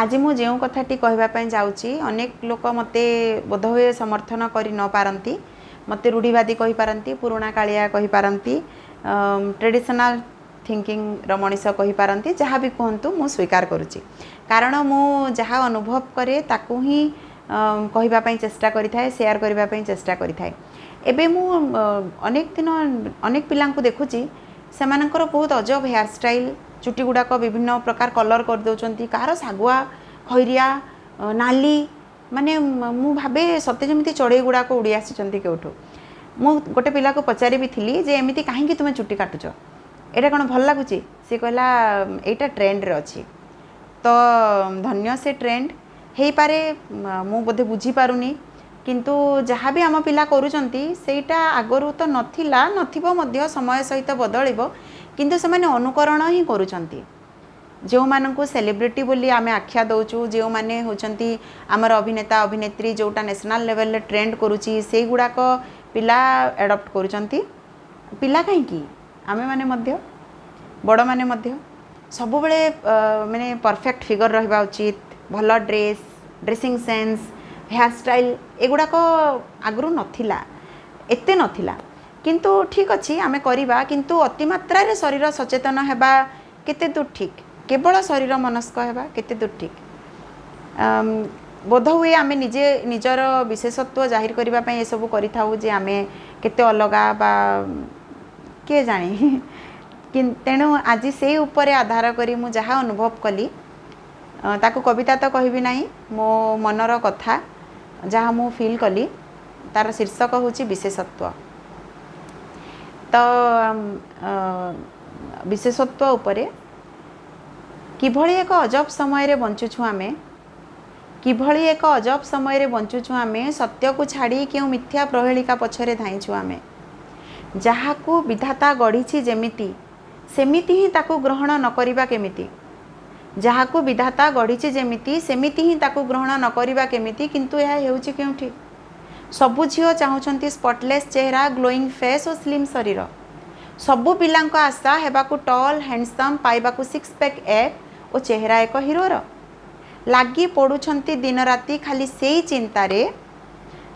आज मु जो कथाटी कहवाई जाऊँगी अनेक लोक मत बोधहुए समर्थन कर न पारती मत रूढ़ीवादी कहीपारती पुराणा कालिया कहीपारती ट्रेडिशनल थिंकिंग मनीष कहीपारती जहाँ भी कहतु मु स्वीकार करुच्ची कारण मु जहाँ अनुभव करे ताकू ही कहवाई चेष्टा करें सेयार करने चेष्टा करें एबे मु अनेक दिन अनेक पिला देखुची से बहुत अजब हेयर स्टाइल चुटी गुड़ाक विभिन्न प्रकार कलर कर दौरान कार सागुआ खैरिया नाली माने मु भावे सत्य जमी चढ़ई गुड़ाक उड़ी आसी केउठू मु गोटे पिला को पचारि भी थी जे एमती कहीं तुम्हें चुटी काटुच एटा कौन भल लगुच सी कहला एटा ट्रेंड रे अच्छी तो धन्य से ट्रेंड हो पारे मु बोधे बुझी पारुनी किंतु जहाँ भी आम पिला करुचंती सेटा आगरू तो नथिला नथिबो मध्य समय सहित बदलिबो किंतु से माने अनुकरण ही करुचंती जो मानकु सेलिब्रिटी बोली आमे आख्या दउचु जो माने होचंती आमर अभिनेता अभिनेत्री जोटा नेशनल लेवल रे ट्रेंड करुची से गुड़ाक पिला एडप्ट करुचंती पिला कहीं की आमे माने मध्य बड़ माने मध्य सब बेले माने परफेक्ट फिगर रहिबा उचित भल dress dressing sense hair style एगुड़ाक आगरू नथिला एते नथिला किंतु ठीक अच्छी आमे करिबा किंतु अतिमात्रा रे शरीर सचेतन हेबा केते दूर ठीक केवल शरीर मनस्क हेबा केते दूर ठीक बोध हुए आमे निजे निजर विशेषत्व जाहिर करबा पई ए सब करिथाउ जे आमे केते अलगा बा के जानी तेणु आज से ऊपर आधार करी मु जहाँ अनुभव कली ताकू कविता तो कहबी नहीं मो मनर कथा जहाँ मु फील कली तार शीर्षक होची विशेषत्व तो विशेषत्व उपरे किभली एक अजब समय रे बंचुछु आमे किभली एक अजब समय रे बंचुछु आमे सत्य को छाड़ी क्यों मिथ्या प्रहेलिका पछरे धाइछु आमे जहाकू विधाता गढ़ी जेमिति सेमिति ही ताकू ग्रहण न करिबा केमिति जहाकू विधाता गढ़ी जेमिति सेमिति ही ताकू ग्रहण न करिबा केमिति किंतु यह हेउची केउठी सबु झील चाहूँगी स्पटलेस चेहरा ग्लोइंग फेस और स्लिम शरीर सबु पिला आशा हेबाकू टल हैंडसम पाइबाकू सिक्स पैक एप और चेहरा एक हिरोर लगी पड़ुछंती दिन राति खाली सेई चिंतारे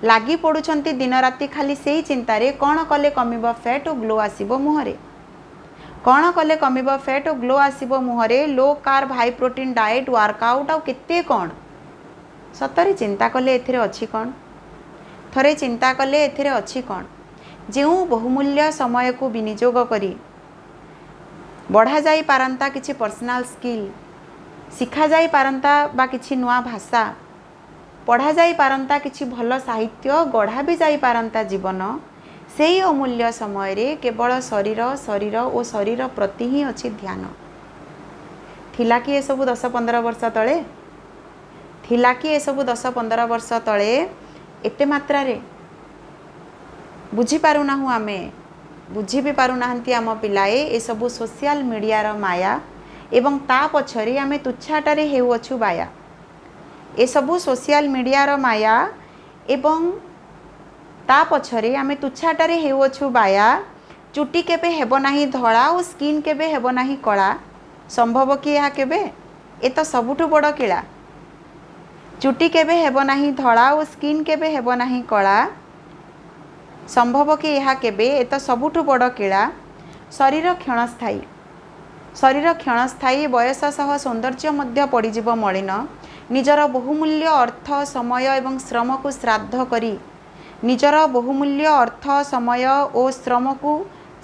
लगी पड़ुछंती दिन राति खाली सेई चिंतारे कौन कले कमिबो फैट और ग्लो आसीबो मुहरे कौन कले कमिबो फैट और ग्लो आसीबो मुहरे low carb high protein diet workout आउ केते कौन सतरे चिंता कले एथिरे अछि कौन थरे चिंता कले एथिरे अछि कौन जो बहुमूल्य समय को विनियोग करी बढ़ा जाई पारंता किछि पर्सनल स्किल शिखा जाई पारंता बा किछि नुआ भाषा पढ़ा जाई पारंता किछि भल साहित्य गढ़ा भी जाई पारंता जीवन सेई अमूल्य समय रे केवल शरीर शरीर और शरीर प्रति ही अछि ध्यान थिला कि ए सब 10-15 वर्ष तले थिला कि ए सब 10-15 वर्ष तले एते मात्रा रे बुझी पारुना आमे बुझी भी पारुना आम पिलाए ए सब सोशल मीडिया रो माया एवं ता पछरे आमे तुच्छाटारे हेउछु बाया ए सब सोशल मीडिया रो माया एवं ता पछरे आमे तुच्छाटारे हेउछु बाया चुटी केबे हेबो नाही धळा और स्किन केबे हेबो नाही कला संभव कि यह केबे ए तो सबुठु बड़ किला चुटी केबे हेबो नाही धळा और स्किन केबे हेबो नाही कला संभव कि यह केबे ए तो सबुठु बड़ किला शरीर क्षणस्थायी बयस सह सौंदर्य मध्य पड़िजिबो मलिन निजर बहुमूल्य अर्थ समय एवं श्रम को श्राद्ध करी निजर बहुमूल्य अर्थ समय और श्रम को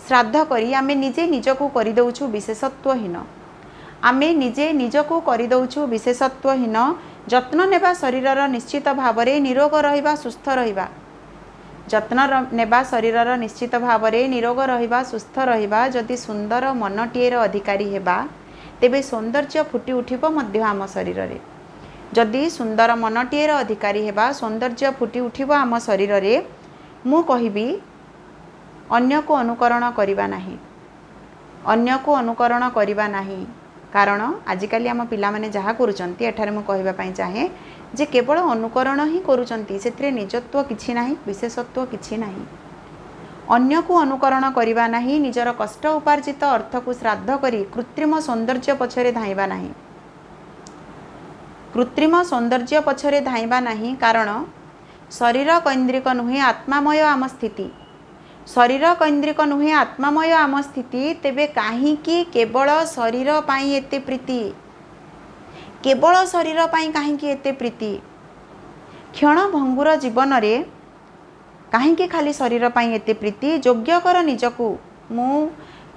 श्राद्ध करी आमे निजे निजको करि दउछु विशेषत्वहीन आमे निजे निजको करि दउछु विशेषत्वहीन जत्न नेबा शरीरर निश्चित भावरे निरोग रहिबा सुस्थ रहिबा जत्न नेबा शरीरर निश्चित भावरे निरोग रहिबा सुस्थ रहिबा जदि सुंदर मनटीएर अधिकारी हेबा तेबे सौंदर्य फुटी उठिबो मध्य आम शरीर रे जदि सुंदर मनटीएर अधिकारी हेबा सौंदर्य फुटी उठिबो आम शरीर रे मु कहिबी अन्य को अनुकरण करिबा नाही अन्य को अनुकरण करिबा नाही कारण आजिकाली आम पिला माने जहाँ करुचंती एठारे मु कहिबा पई चाहे जे केवल अनुकरण ही करुचंती सेथिरे निजत्व किछि नाही विशेषत्व किछि नाही अन्य को अनुकरण करिबा नाही निजर कष्ट उपार्जित अर्थ को श्राद्ध करी कृत्रिम सौंदर्य पछरे धाइबा नाही कृत्रिम सौंदर्य पछरे धाइबा नहीं, कारण शरीर कैन्द्रिक नुहे आत्मामय आम स्थिति। शरीर कैन्द्रिक नुहे आत्मामय आम स्थिति। तेबे काहींकी केवल शरीर पाई एते प्रीति, केवल शरीर पाई काहींकी एते प्रीति। क्षण भंगुर जीवन रे काहींकी खाली शरीर पाई एते प्रीति। योग्य कर निजकू। मु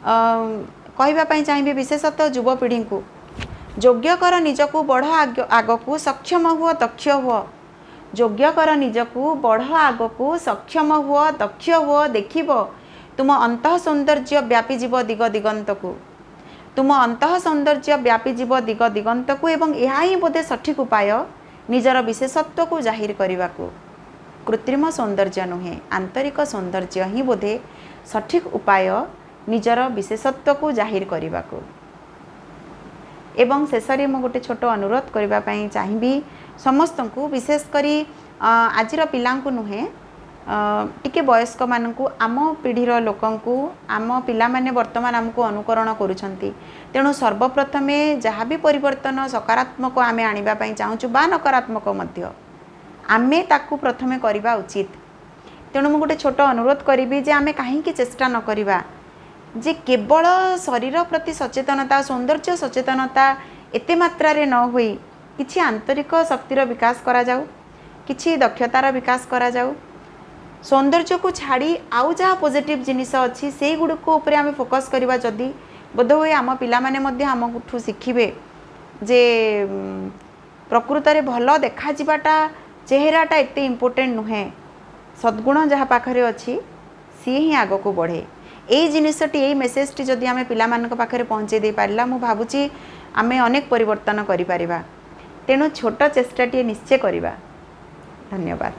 कहबा पई चाहिबे विशेषतः युवपीढ़ी को, योग्य कर निजकू, बढ़ आगकू, सक्षम हुआ दक्ष हुआ। योग्य कर निजकू, बढ़ आगकू, सक्षम हुआ दक्ष हुआ। देखिब तुम अंतः सौंदर्य व्यापी जीव दिग दिगंतकू, तुम अंतः सौंदर्य व्यापी जीव दिग दिगंतकू। एवं यह ही बोधे सठिक उपाय निजर विशेषत्व को जाहिर करने को। कृत्रिम सौंदर्य नुहे, आंतरिक सौंदर्य ही बोधे सठिक उपाय निजर विशेषत्व को जाहिर करने को। एवं शेष में गोटे छोट अनुरोध करने चाहिए समस्त को, विशेषकर आजिर पिला नुहे, टिके वयस्क मानू, आम पीढ़ीर लोकंकु, आम पिला माने वर्तमान आमको अनुकरण करुछंती। तेणु सर्वप्रथम जहाँ भी परिवर्तन सकारात्मक आमे आनिबा पई चाहूँ बा नकारात्मक मध्य आमे ताकू प्रथमे करबा उचित। तेणु मु गोटे छोट अनुरोध करी जे आमे काहे चेष्टा न करिबा जे केवल शरीर प्रति सचेतनता, सौंदर्य सचेतनता एते मात्रा रे न होई किछि आंतरिक शक्तिर विकास करा जाऊ, किछि दक्षतार विकास करा जाऊ। सौंदर्य को छाड़ी आउ जहाँ पॉजिटिव जिनिस अच्छी से गुड़क उपरे आमे फोकस करवा जदि बोधहुए आम पिला माने मध्य आमठू शिखिबे जे प्रकृत रे भल देखा जिबाटा चेहराटा एते इम्पोर्टेंट नुहे, सद्गुण जहाँ पाखरे अच्छी सी ही आग को बढ़े। यही जिनसटी यही मेसेजटी जदि आमे पिला मानक पाखरे पहुँचे दे पारिला मु भाबुची आमे अनेक परिवर्तन करि पारिबा। तेणु छोट चेष्टाटी निश्चय करिबा। धन्यवाद।